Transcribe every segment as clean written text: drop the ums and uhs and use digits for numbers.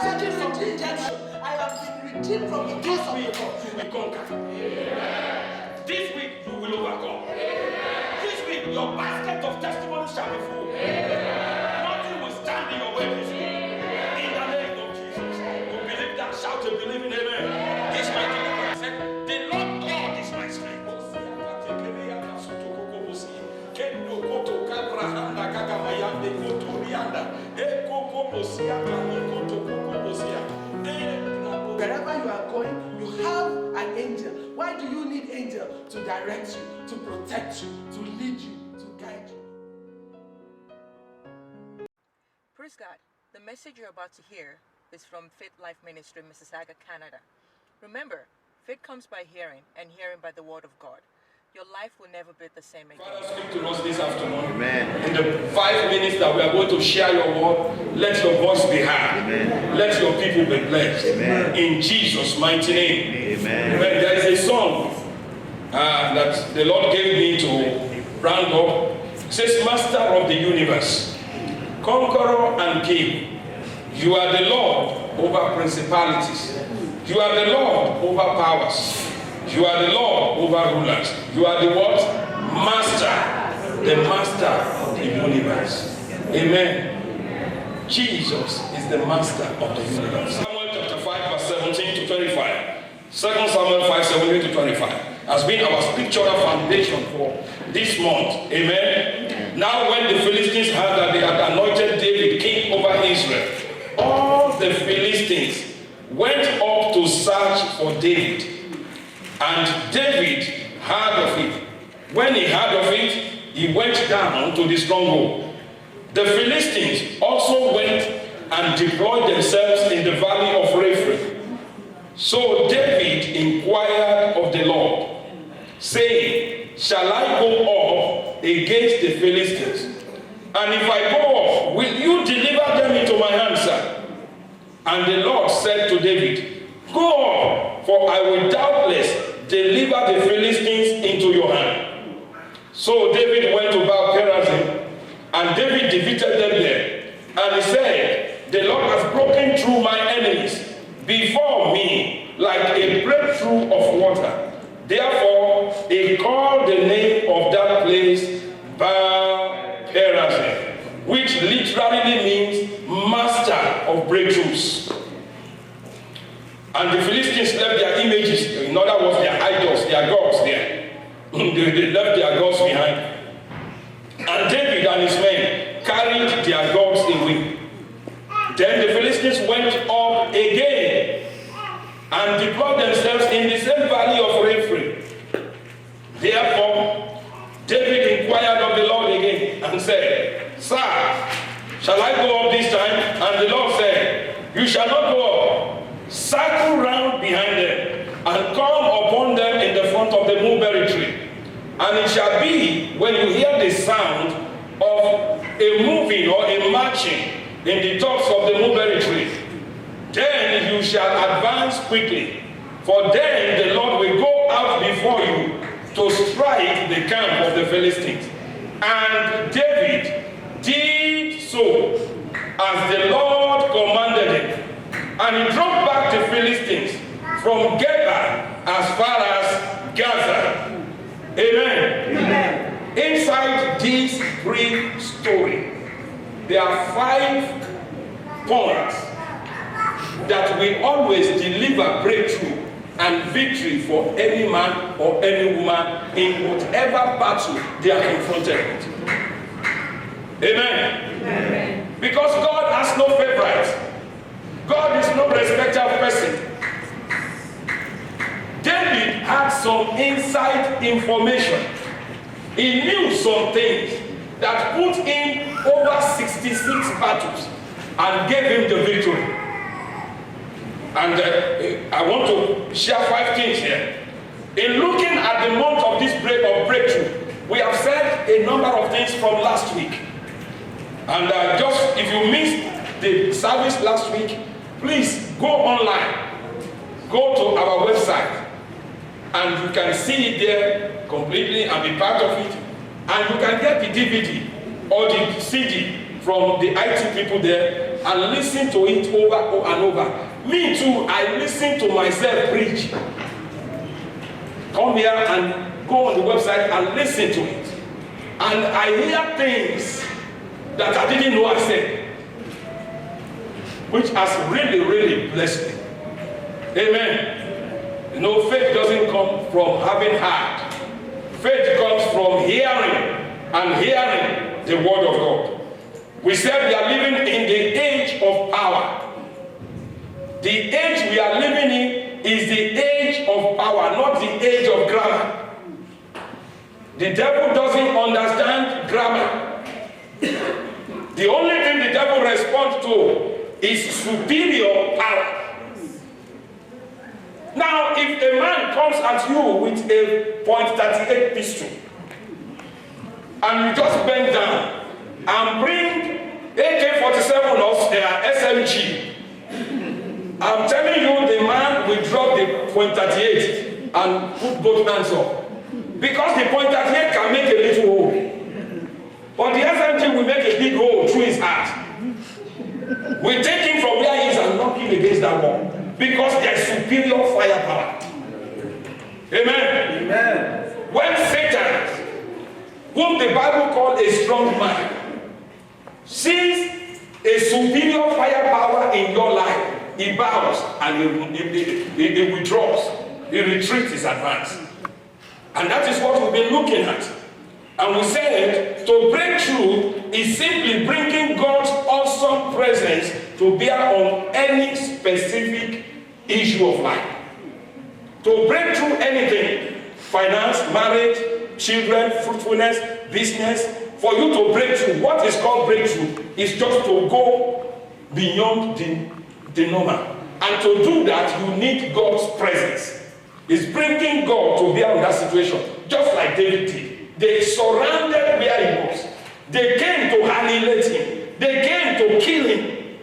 redeemed from rejection. I have been redeemed from the curse of the law. You will conquer. This week you will overcome. This week your basket of testimony shall be full. Nothing will stand in your way this week. In the name of Jesus. You believe that? Shout a believing amen. This my deliverance. I said, the Lord God is my strength. Wherever you are going, you have an angel. Why do you need angel? To direct you, to protect you, to lead you, to guide you. Praise God. The message you're about to hear is from Faith Life Ministry, Mississauga, Canada. Remember, faith comes by hearing, and hearing by the word of God. Your life will never be the same again. Father, speak to us this afternoon. Amen. In the 5 minutes that we are going to share your word, let your voice be heard. Amen. Let your people be blessed. Amen. In Jesus' mighty name. Amen. Amen. There is a song that the Lord gave me to round up. It says, Master of the universe, conqueror and king, you are the Lord over principalities. You are the Lord over powers. You are the Lord over rulers. You are the what? Master. The master of the universe. Amen. Jesus is the master of the universe. Samuel chapter 5 verse 17 to 25. 2 Samuel 5, 17 to 25 has been our scriptural foundation for this month. Amen. Now when the Philistines heard that they had anointed David king over Israel, all the Philistines went up to search for David. And David heard of it. When he heard of it, he went down to the stronghold. The Philistines also went and deployed themselves in the valley of Rephaim. So David inquired of the Lord, saying, Shall I go up against the Philistines? And if I go up, will you deliver them into my hand, sir? And the Lord said to David, Go up, for I will doubtless deliver the Philistines into your hand. So David went to Baal-perazim, and David defeated them there. And he said, The Lord has broken through my enemies before me like a breakthrough of water. Therefore, he called the name of that place Baal-perazim, which literally means master of breakthroughs. And the Philistines left their images, in other words, their idols, their gods there. They left their gods behind. And David and his men carried their gods away. Then the Philistines went up again and deployed themselves in the same valley of Rephaim. Therefore, David inquired of the Lord again and said, Sir, shall I go up this time? And the Lord said, You shall not go up. Circle round behind them and come upon them in the front of the mulberry tree. And it shall be when you hear the sound of a moving or a marching in the tops of the mulberry tree, then you shall advance quickly. For then the Lord will go out before you to strike the camp of the Philistines. And David did so as the Lord commanded him. And he drove back the Philistines from Geba as far as Gaza. Amen. Amen. Inside this brief story, there are 5 points that will always deliver breakthrough and victory for any man or any woman in whatever battle they are confronted with. Amen. Amen. Because God has no favorites. God is no respecter of person. David had some inside information. He knew some things that put in over 66 battles and gave him the victory. And I want to share 5 things here. In looking at the month of this breakthrough, we have said a number of things from last week. And just if you missed the service last week, please go online, go to our website, and you can see it there completely and be part of it. And you can get the DVD or the CD from the IT people there and listen to it over and over. Me too, I listen to myself preach. Come here and go on the website and listen to it. And I hear things that I didn't know I said, which has really, really blessed me. Amen. You know, faith doesn't come from having heard. Faith comes from hearing and hearing the word of God. We said we are living in the age of power. The age we are living in is the age of power, not the age of grammar. The devil doesn't understand grammar. The only thing the devil responds to is superior power. Now, if a man comes at you with a .38 pistol, and you just bend down and bring AK-47 or SMG, I'm telling you, the man will drop the .38 and put both hands up. Because the .38 can make a little hole. But the SMG will make a big hole through his heart. We take him from where he is and knock him against that wall. Because there is superior firepower. Amen? Amen. When Satan, whom the Bible calls a strong man, sees a superior firepower in your life, he bows and he withdraws. He retreats his advance. And that is what we've been looking at. And we said to break through is simply bringing God's awesome presence to bear on any specific issue of life. To break through anything, finance, marriage, children, fruitfulness, business, for you to break through, what is called breakthrough is just to go beyond the normal. And to do that, you need God's presence. It's bringing God to bear on that situation, just like David did. They surrounded where he was. They came to annihilate him. They came to kill him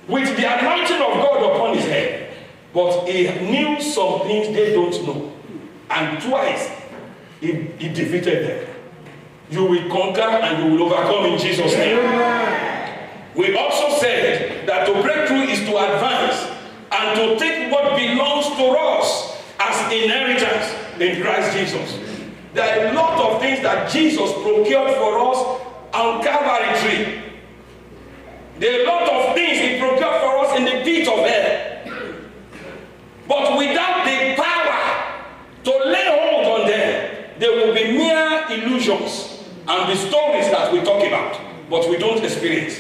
with the anointing of God upon his head. But he knew some things they don't know. And twice, he defeated them. You will conquer and you will overcome in Jesus' name. We also said that to break through is to advance and to take what belongs to us as inheritance in Christ Jesus. There are a lot of things that Jesus procured for us on Calvary tree. There are a lot of things he procured for us in the pit of hell. But without the power to lay hold on them, they will be mere illusions and the stories that we talk about, but we don't experience.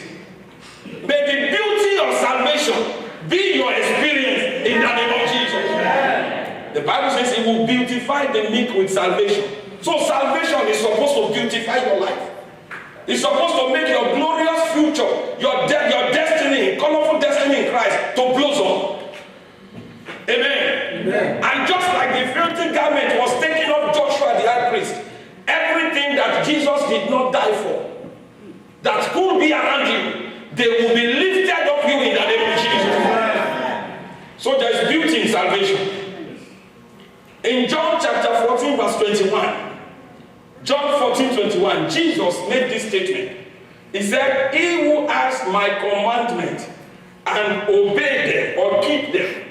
May the beauty of salvation be your experience in the name of Jesus. The Bible says it will beautify the meek with salvation. So salvation is supposed to beautify your life. It's supposed to make your glorious future, your destiny, colorful destiny in Christ, to blossom. Amen. Amen. And just like the filthy garment was taken off Joshua the high priest, everything that Jesus did not die for, that could be around you, they will be lifted up you in the name of Jesus. So there is beauty in salvation. In John chapter 14 verse 21, John 14:21, Jesus made this statement. He said, he who has my commandment and obey them or keep them,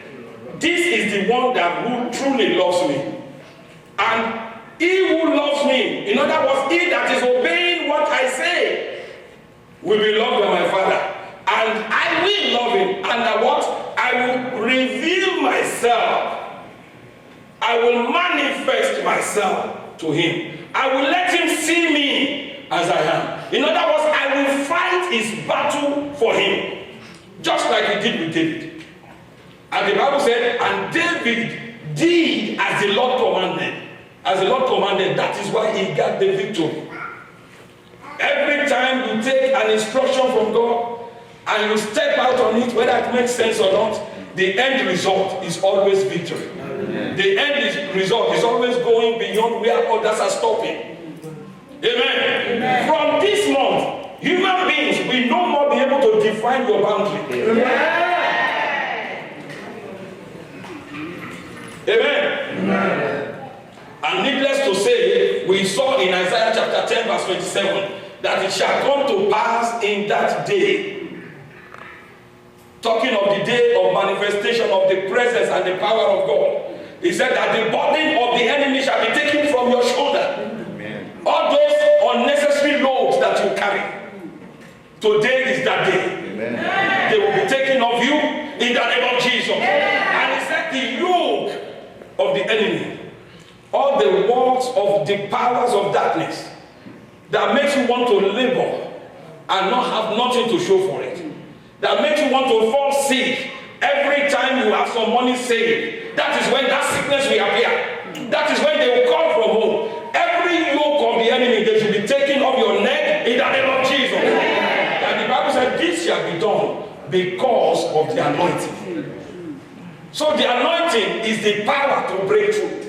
this is the one that who truly loves me. And he who loves me, in other words, he that is obeying what I say, will be loved by my Father. And I will love him. And what? I will reveal myself. I will manifest myself to him. I will let him see me as I am. In other words, I will fight his battle for him. Just like he did with David. And the Bible said, and David did as the Lord commanded. As the Lord commanded, that is why he got the victory. Every time you take an instruction from God and you step out on it, whether it makes sense or not, the end result is always victory. Amen. The end result is always going beyond where others are stopping. Amen. Amen. From this month, human beings will no more be able to define your boundary. Amen. Amen. Amen. And needless to say, we saw in Isaiah chapter 10 verse 27 that it shall come to pass in that day talking of the day of manifestation of the presence and the power of God. He said that the burden of the enemy shall be taken from your shoulder. Amen. All those unnecessary loads that you carry, today is that day. Amen. They will be taken of you in the name of Jesus. Amen. And he said the yoke of the enemy, all the works of the powers of darkness that makes you want to labor and not have nothing to show for it, that makes you want to fall sick every time you have some money saved. That is when that sickness will appear. That is when they will call from home. Every yoke of the enemy, they should be taken off your neck in the name of Jesus. And the Bible said this shall be done because of the anointing. So the anointing is the power to break through.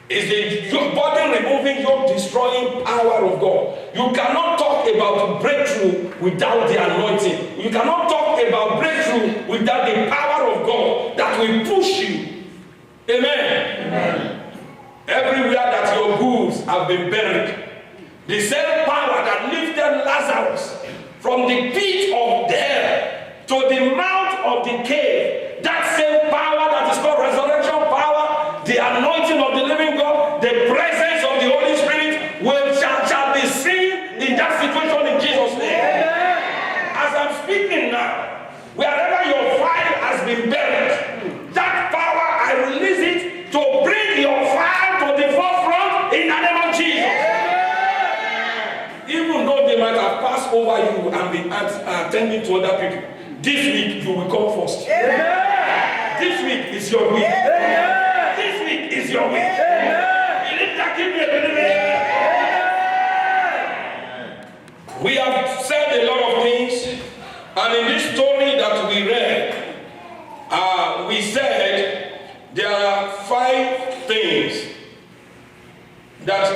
Is the body removing, yoke destroying power of God. You cannot talk about breakthrough without the anointing. You cannot talk about breakthrough without the power of God that will push you. Amen. Amen. Everywhere that your goods have been buried, the same power that lifted Lazarus from the pit of hell to the mouth of the cave, that same power that is called resurrection power, the anointing of the living God, the presence of the Holy Spirit shall be seen in that situation in Jesus' name. As I'm speaking now, wherever your file has been buried, that power, I release it to bring your file to the forefront in the name of Jesus. Even though they might have passed over you and been attending to other people, this week you will come first. This week is your week. This week is your week. Believe that, give me a belief. We have said a lot of things, and in this story that we read, we said there are 5 things that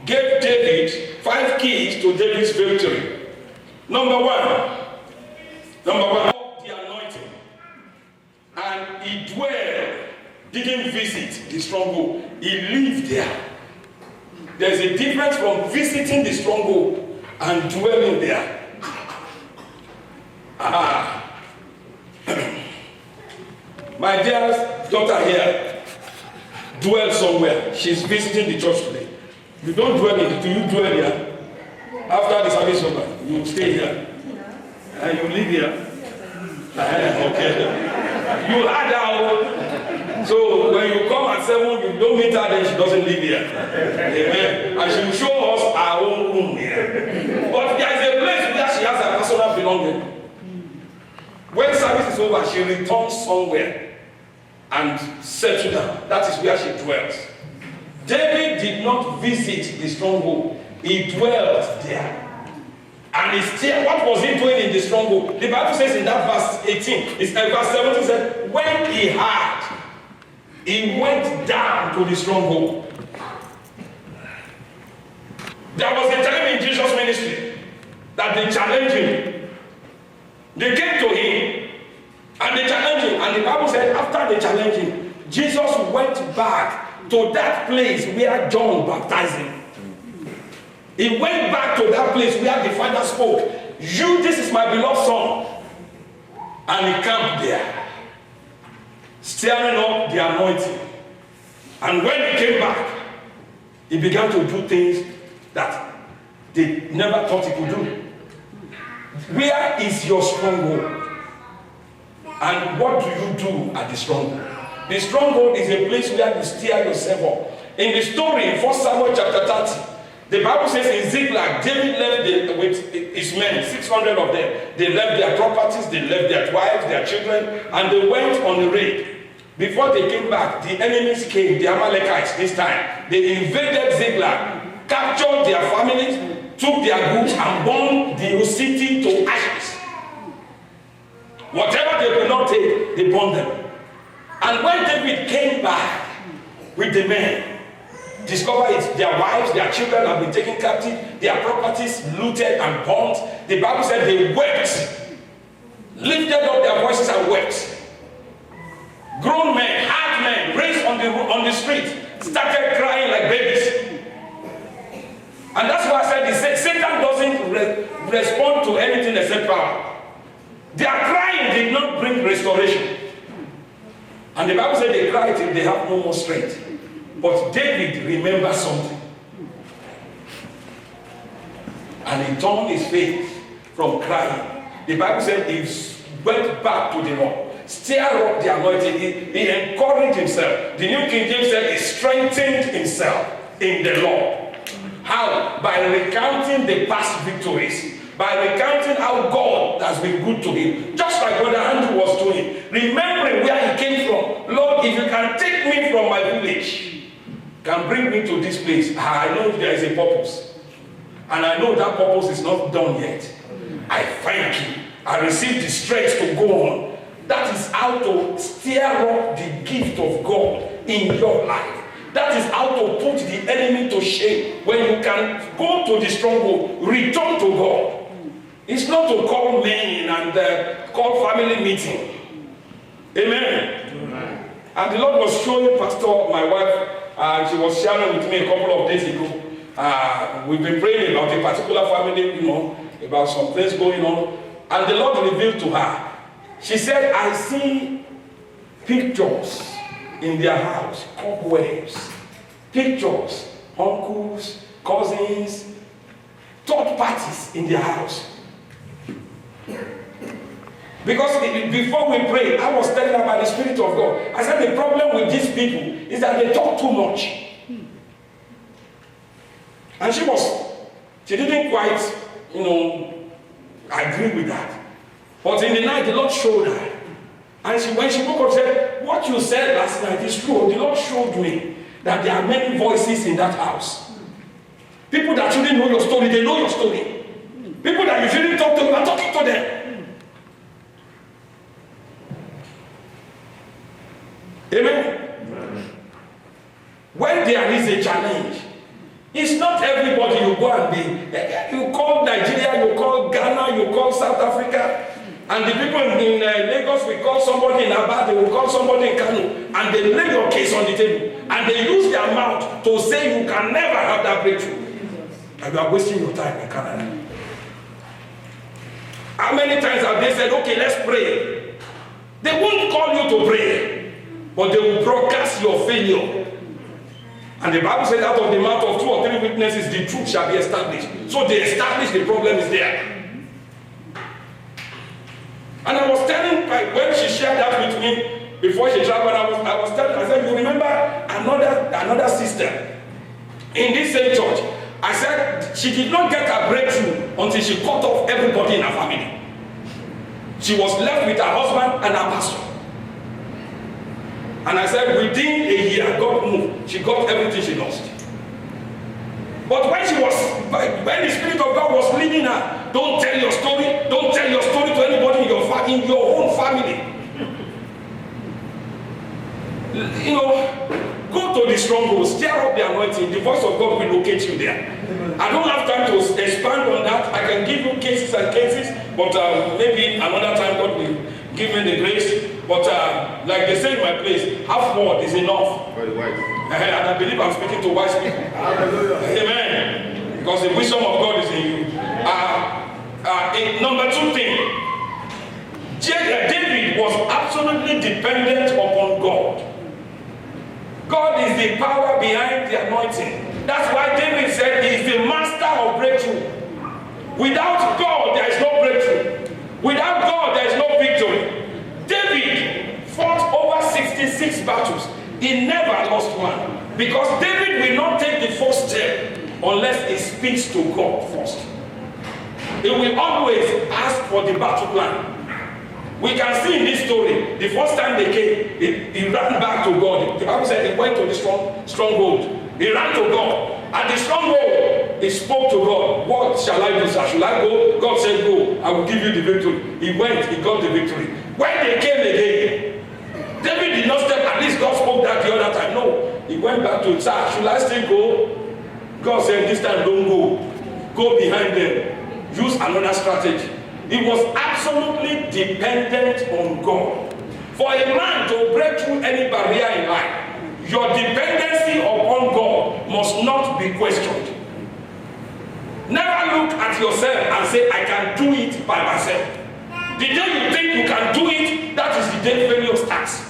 gave David 5 keys to David's victory. Number one, the anointing. And he dwelled, didn't visit the stronghold. He lived there. There's a difference from visiting the stronghold and dwelling there. My dear daughter here dwells somewhere. She's visiting the church today. You don't dwell in it. Do you dwell here? After the service over, you stay here. And you live here. Okay. You had her. So when you come at 7, you don't meet her, then she doesn't live here. Amen. And she will show us our own room here. But there is a place where she has her personal belonging. When service is over, she returns somewhere and settles down. That is where she dwells. David did not visit the stronghold. He dwelt there. And he still, what was he doing in the stronghold? The Bible says in that verse 18, it's verse 17 said, when he heard, he went down to the stronghold. There was a time in Jesus' ministry that they challenged him. They came to him and they challenged him. And the Bible said after they challenged him, Jesus went back to that place where John baptized him. He went back to that place where the Father spoke. This is my beloved Son. And he camped there, stirring up the anointing. And when he came back, he began to do things that they never thought he could do. Where is your stronghold? And what do you do at the stronghold? The stronghold is a place where you stir yourself up. In the story, in 1 Samuel chapter 30, the Bible says in Ziklag, David left with his men, 600 of them. They left their properties, they left their wives, their children, and they went on a raid. Before they came back, the enemies came, the Amalekites this time. They invaded Ziklag, captured their families, took their goods, and burned the city to ashes. Whatever they could not take, they burned them. And when David came back with the men, discovered it, their wives, their children have been taken captive, their properties looted and burnt. The Bible said they wept, lifted up their voices and wept. Grown men, hard men, raised on the street, started crying like babies. And that's why I said Satan doesn't respond to anything except power. They are crying did not bring restoration. And the Bible said they cried till they have no more strength. But David remembered something. And he turned his face from crying. The Bible said he went back to the Lord. Stir up the anointing. He encouraged himself. The New King James said he strengthened himself in the Lord. How? By recounting the past victories. By recounting how God has been good to him. Just like Brother Andrew was doing. Remembering where he came from. Lord, if you can take me from my village, can bring me to this place, I know there is a purpose. And I know that purpose is not done yet. I thank you. I received the strength to go on. That is how to stir up the gift of God in your life. That is how to put the enemy to shame. When you can go to the stronghold, return to God. It's not to call men and call family meeting. Amen. Amen. And the Lord was showing Pastor, my wife, she was sharing with me a couple of days ago. We've been praying about a particular family, about some things going on. And the Lord revealed to her. She said, I see pictures in their house, cobwebs, pictures, uncles, cousins, third parties in their house. Because before we prayed, I was telling her by the Spirit of God. I said the problem with these people is that they talk too much. And she didn't quite, agree with that. But in the night, the Lord showed her. And when she woke up, said, what you said last night is true. The Lord showed me that there are many voices in that house. People that shouldn't know your story, they know your story. People that you shouldn't talk to, you are talking to them. Amen? Amen. When there is a challenge, it's not everybody you go and be. You call Nigeria, you call Ghana, you call South Africa. And the people in Lagos will call somebody in Aba, they will call somebody in Kano, and they lay your case on the table. And they use their mouth to say you can never have that breakthrough. And you are wasting your time in Canada. How many times have they said, okay, let's pray? They won't call you to pray, but they will broadcast your failure. And the Bible says out of the mouth of 2 or 3 witnesses, the truth shall be established. So they establish the problem is there. And I was telling, when she shared that with me, before she traveled, I was telling her, I said, you remember another sister in this same church? I said, she did not get her breakthrough until she cut off everybody in her family. She was left with her husband and her pastor. And I said, within a year, God moved. She got everything she lost. But when the Spirit of God was leading her, don't tell your story. Don't tell your story to anybody in your own family. Go to the strongholds, stir up the anointing. The voice of God will locate you there. I don't have time to expand on that. I can give you cases and cases, but maybe another time God will give me the grace. But like they say in my place, half word is enough. For the wise. And I believe I'm speaking to wise people. Hallelujah. Amen. Because the wisdom of God is in you. Number 2 thing, David was absolutely dependent upon God. God is the power behind the anointing. That's why David said he is the master of breakthrough. Without God, there is no breakthrough. Without God, there is no victory. David fought over 66 battles. He never lost one. Because David will not take the first step unless he speaks to God first. He will always ask for the battle plan. We can see in this story, the first time they came, he ran back to God. The Bible said he went to the stronghold. He ran to God. At the stronghold, he spoke to God. What shall I do, sir? Shall I go? God said, go. I will give you the victory. He went, he got the victory. When they came again, David did not step. At least God spoke that the other time. No. He went back to, sir, should I still go? God said, this time don't go. Go behind them. Use another strategy. He was absolutely dependent on God. For a man to break through any barrier in life, your dependency upon God must not be questioned. Never look at yourself and say, I can do it by myself. The day you think you can do it, that is the day failure starts.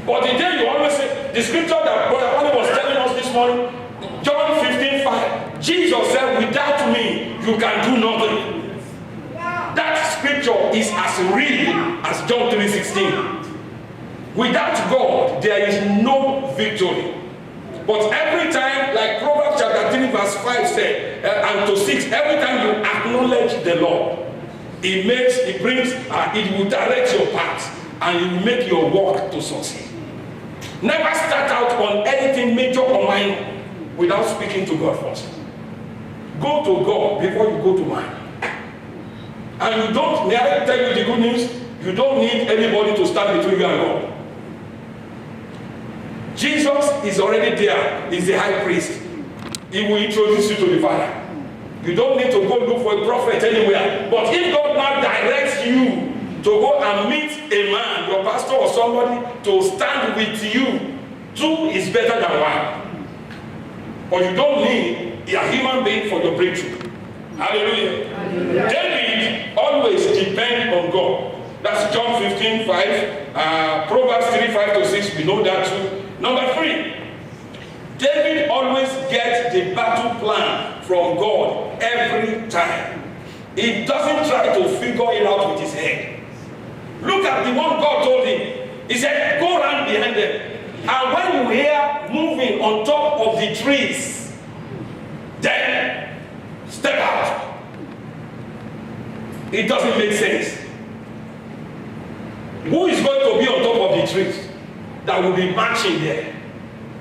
But the day you always say, the scripture that Brother Wally was telling us this morning, John 15:5, Jesus said, without me, you can do nothing. That scripture is as real as John 3:16. Without God, there is no victory. But every time, like Proverbs chapter 3 verse 5 said, and to 6, every time you acknowledge the Lord, it will direct your path and it will make your walk to succeed. Never start out on anything major or minor without speaking to God first. Go to God before you go to man. And you don't, may I tell you the good news? You don't need anybody to stand between you and God. Jesus is already there. He's the high priest. He will introduce you to the Father. You don't need to go look for a prophet anywhere. But if God now directs you to go and meet a man, your pastor or somebody, to stand with you, 2 is better than 1. But you don't need a human being for your breakthrough. Hallelujah. Hallelujah. David always depend on God. That's John 15:5. Proverbs 3:5-6. We know that too. Number 3, David always gets the battle plan from God every time. He doesn't try to figure it out with his head. Look at the one God told him. He said, go around behind them. And when you hear moving on top of the trees, then step out. It doesn't make sense. Who is going to be on top of the trees that will be marching there?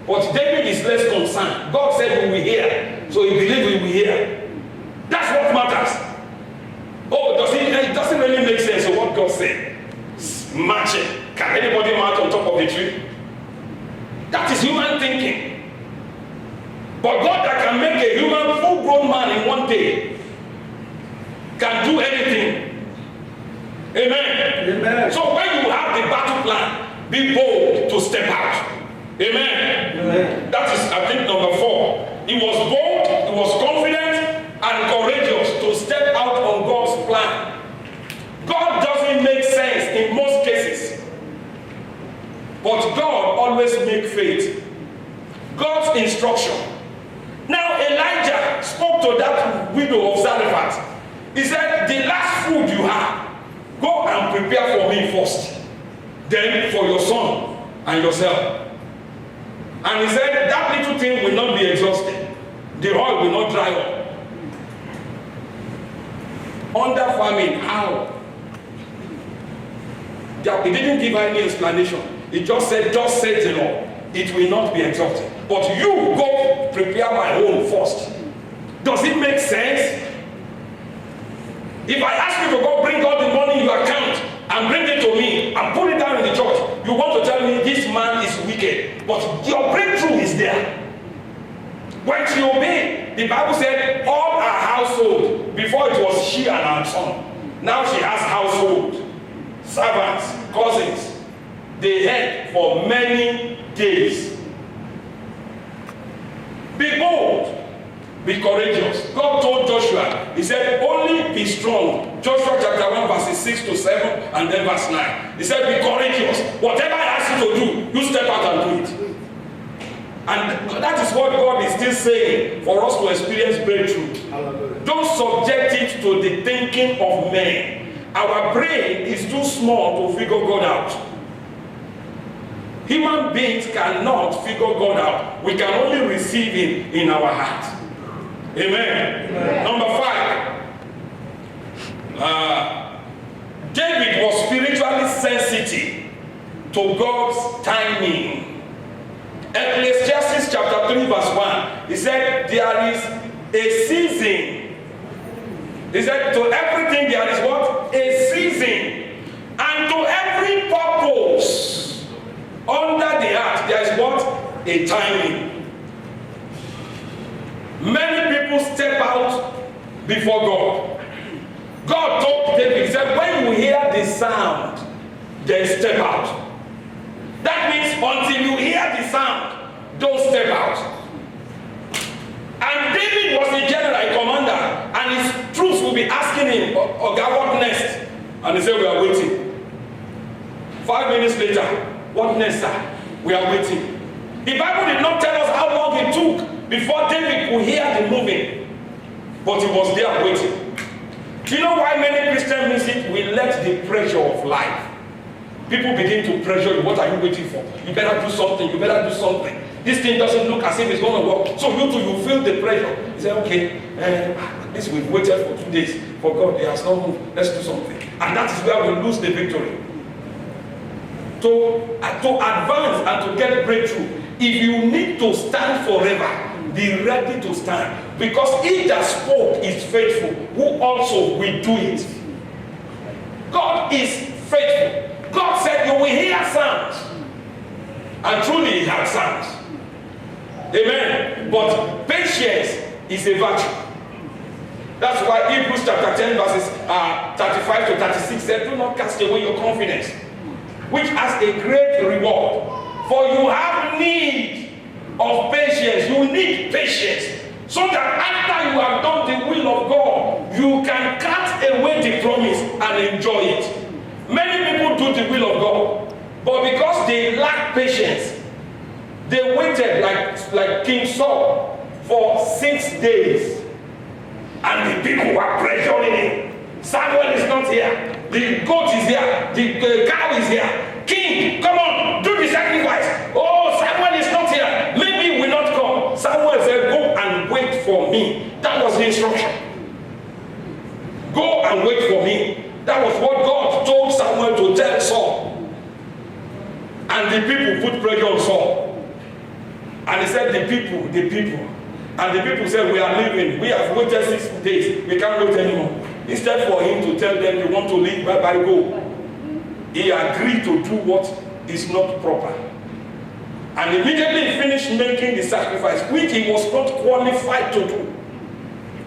But David is less concerned. God said we will hear, so he believes we will hear. That's what matters. Oh, it doesn't really make sense of what God said. Marching. Can anybody march on top of the tree? That is human thinking. But God that can make a human full-grown man in one day can do anything. Amen. Amen. So when you have the battle plan, be bold to step out. Amen. Amen. That is, I think, number 4. He was bold, he was confident, and courageous to step out on God's plan. God doesn't make sense in most cases, but God always makes faith. God's instruction. Now Elijah spoke to that widow of Zarephath. He said, the last food you have, go and prepare for me first, then for your son and yourself. And he said, that little thing will not be exhausted. The oil will not dry up. Under famine, how? He didn't give any explanation. He just said, just say the Lord, it will not be exhausted. But you go prepare my own first. Does it make sense? If I ask you to go bring all the money in your account and bring it to me and put it down in the church, you want to tell me this man is wicked, but your breakthrough is there. When she obeyed, the Bible said all her household, before it was she and her son, now she has household, servants, cousins. They had for many days. Be bold, be courageous. God told Joshua, he said, only be strong. Joshua chapter 1 verses 6-7 and then verse 9. He said, be courageous. Whatever I ask you to do, you step out and do it. And that is what God is still saying for us to experience breakthrough. Don't subject it to the thinking of men. Our brain is too small to figure God out. Human beings cannot figure God out. We can only receive Him in our heart. Amen. Amen. Number 5. David was spiritually sensitive to God's timing. Ecclesiastes chapter 3 verse 1. He said, there is a season. He said, to everything there is what? A season. And to every purpose under the earth there is what? A timing. Many people step out before God. God told David, he said, when you hear the sound, then step out. That means until you hear the sound, don't step out. And David was a general, a commander, and his troops will be be asking him, Oga, what next? And he said, we are waiting. 5 minutes later, what next, sir? We are waiting. The Bible did not tell us how long it took before David could hear the moving. But he was there waiting. Do you know why many Christians miss it? We let the pressure of life. People begin to pressure you. What are you waiting for? You better do something. You better do something. This thing doesn't look as if it's going to work. So you too, you feel the pressure. You say, okay, at least we've waited for 2 days. For God, He has not moved. Let's do something. And that is where we lose the victory. To advance and to get breakthrough, if you need to stand forever, be ready to stand. Because He that spoke is faithful, who also will do it. God is faithful. God said you will hear sounds. And truly He had sounds. Amen. But patience is a virtue. That's why Hebrews chapter 10 verses 35 to 36 said, do not cast away your confidence, which has a great reward. For you have need of patience. You need patience. So that after you have done the will of God, you can cut away the promise and enjoy it. Many people do the will of God, but because they lack patience, they waited like King Saul for 6 days. And the people were pressuring him. Samuel is not here. The goat is here. The cow is here. King, come on, do the sacrifice. Oh, Samuel is not here. Maybe he will not come. Samuel said, go and wait for me. That was the instruction. Go and wait for me. That was what God told Samuel to tell Saul. And the people put pressure on Saul. And he said, the people. And the people said, we are leaving. We have waited 6 days. We can't wait anymore. Instead for him to tell them, you want to leave, bye-bye, go. He agreed to do what is not proper. And immediately he finished making the sacrifice, which he was not qualified to do.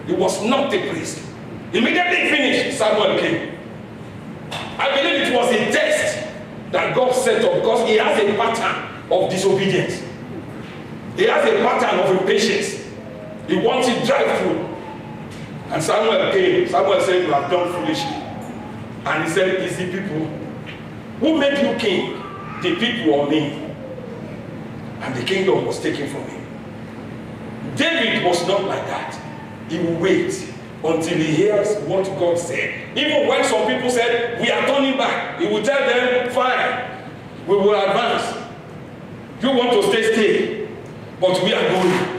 He was not the priest. Immediately he finished, Samuel came. I believe it was a test that God set up because He has a pattern of disobedience. He has a pattern of impatience. He wants it drive through. And Samuel came. Samuel said, you have done foolishly. And he said, is the people who made you king, the people or me? And the kingdom was taken from him. David was not like that. He will wait until he hears what God said. Even when some people said, we are turning back, he will tell them, fine, we will advance. You want to stay, but we are going.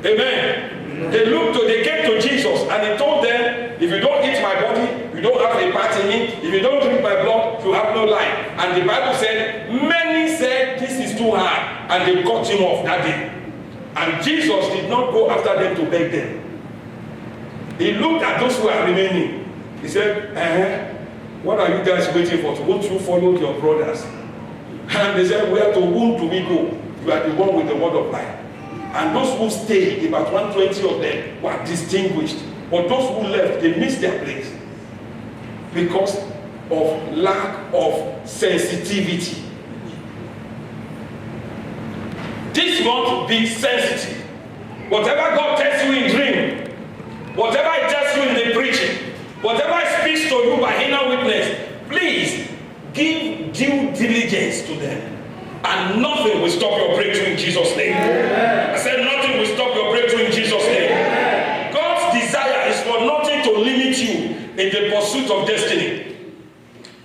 Amen. They came to Jesus and He told them, if you don't eat my body, you don't have a part in me. If you don't drink my blood, you have no life. And the Bible said, many said, this is too hard. And they cut Him off that day. And Jesus did not go after them to beg them. He looked at those who are remaining. He said, what are you guys waiting for? Won't you follow your brothers? And they said, where to whom do we go? You are the one with the word of life. And those who stayed, about 120 of them, were distinguished. But those who left, they missed their place because of lack of sensitivity. This month, be sensitive. Whatever God tells you in dream, whatever He tells you in the preaching, whatever He speaks to you by inner witness, please give due diligence to them. And nothing will stop your breakthrough in Jesus' name. Amen. I said nothing will stop your breakthrough in Jesus' name. Amen. God's desire is for nothing to limit you in the pursuit of destiny.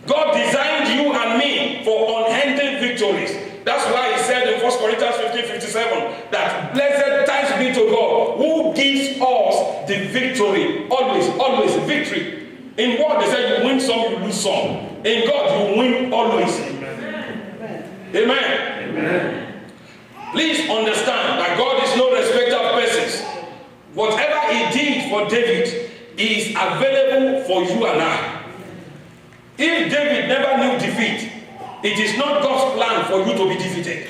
God designed you and me for unending victories. That's why He said in 1 Corinthians 15:57 that blessed thanks be to God who gives us the victory. Always victory. In what they said, you win some, you lose some. In God, you win always. Amen. Amen. Please understand that God is no respecter of persons. Whatever He did for David is available for you and I. If David never knew defeat, it is not God's plan for you to be defeated.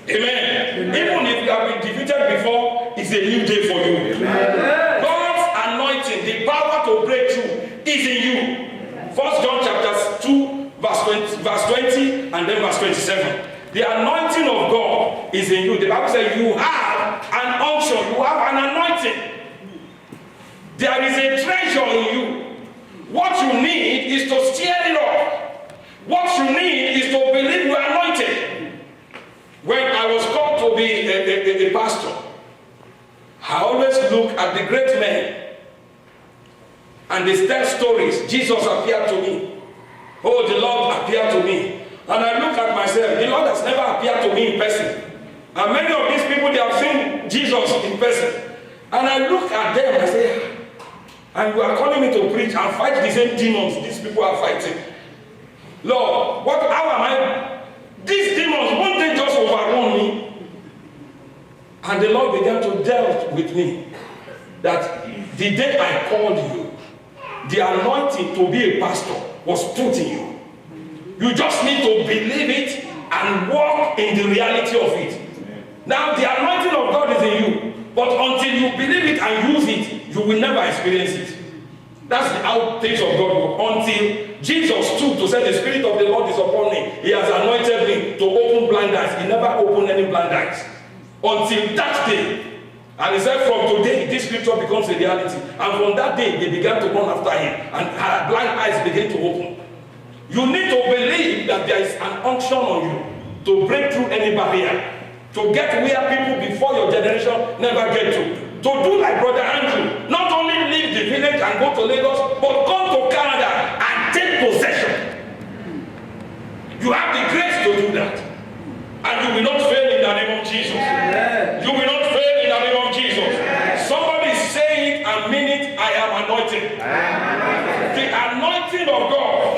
Amen. Even if you have been defeated before, it's a new day for you. Amen. God's anointing, the power to break through, is in you. 1 John chapter 2. Verse 20 and then verse 27. The anointing of God is in you. The Bible says you have an unction, you have an anointing. There is a treasure in you. What you need is to stir it up. What you need is to believe you are anointed. When I was called to be a pastor, I always look at the great men and they tell stories. Jesus appeared to me. Oh, the Lord appeared to me. And I look at myself. The Lord has never appeared to me in person. And many of these people, they have seen Jesus in person. And I look at them and I say, and you are calling me to preach and fight the same demons these people are fighting. Lord, how am I? These demons, won't they just overrun me? And the Lord began to deal with me that the day I called you, the anointing to be a pastor was put in you. You just need to believe it and walk in the reality of it. Now the anointing of God is in you, but until you believe it and use it, you will never experience it. That's how things of God work. Until Jesus stood to say, the Spirit of the Lord is upon me. He has anointed me to open blind eyes. He never opened any blind eyes. Until that day. And he said, from today, this scripture becomes a reality. And from that day, they began to run after him. And blind eyes began to open. You need to believe that there is an unction on you to break through any barrier. To get where people before your generation never get to. To do like Brother Andrew, not only leave the village and go to Lagos, but come to Canada and take possession. You have the grace to do that. And you will not fail in the name of Jesus. You will not fail in the name of Jesus. Somebody say it and mean it, I am anointed. The anointing of God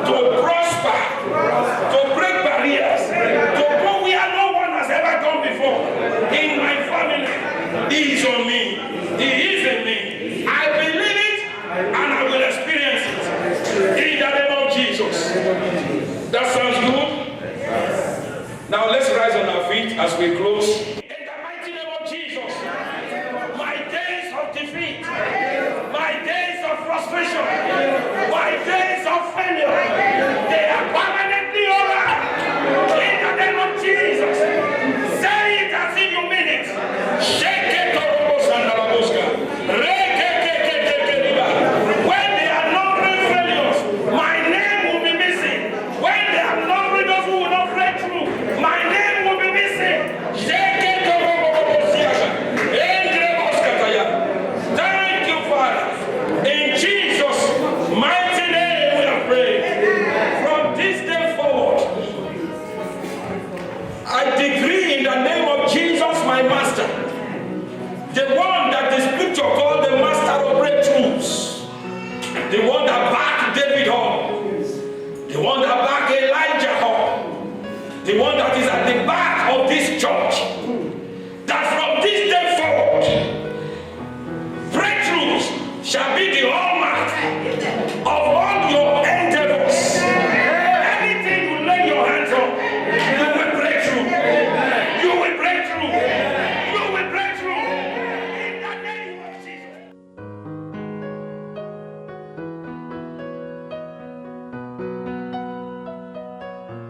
to prosper, to break barriers, to go where no one has ever gone before. In my family, He is on me. He is in me. I believe it and I will experience it. In the name of Jesus. That sounds good? Now let's rise on our feet as we close. In the mighty name of Jesus. My days of defeat, my days of frustration, my days of failure, they are permanently over. In the name of Jesus. Say it as if you mean it. Shake it. When there are no real failures, my name will be missing. When there are no readers who will not break through, my name will be missing. Thank you, Father. In Jesus' mighty name we are praying. From this day forward, I decree in the name of Jesus, my Master, the one that the scripture called the master of breakthroughs, the one that backed David up, the one that backed Elijah up, the one that is at the back of this church,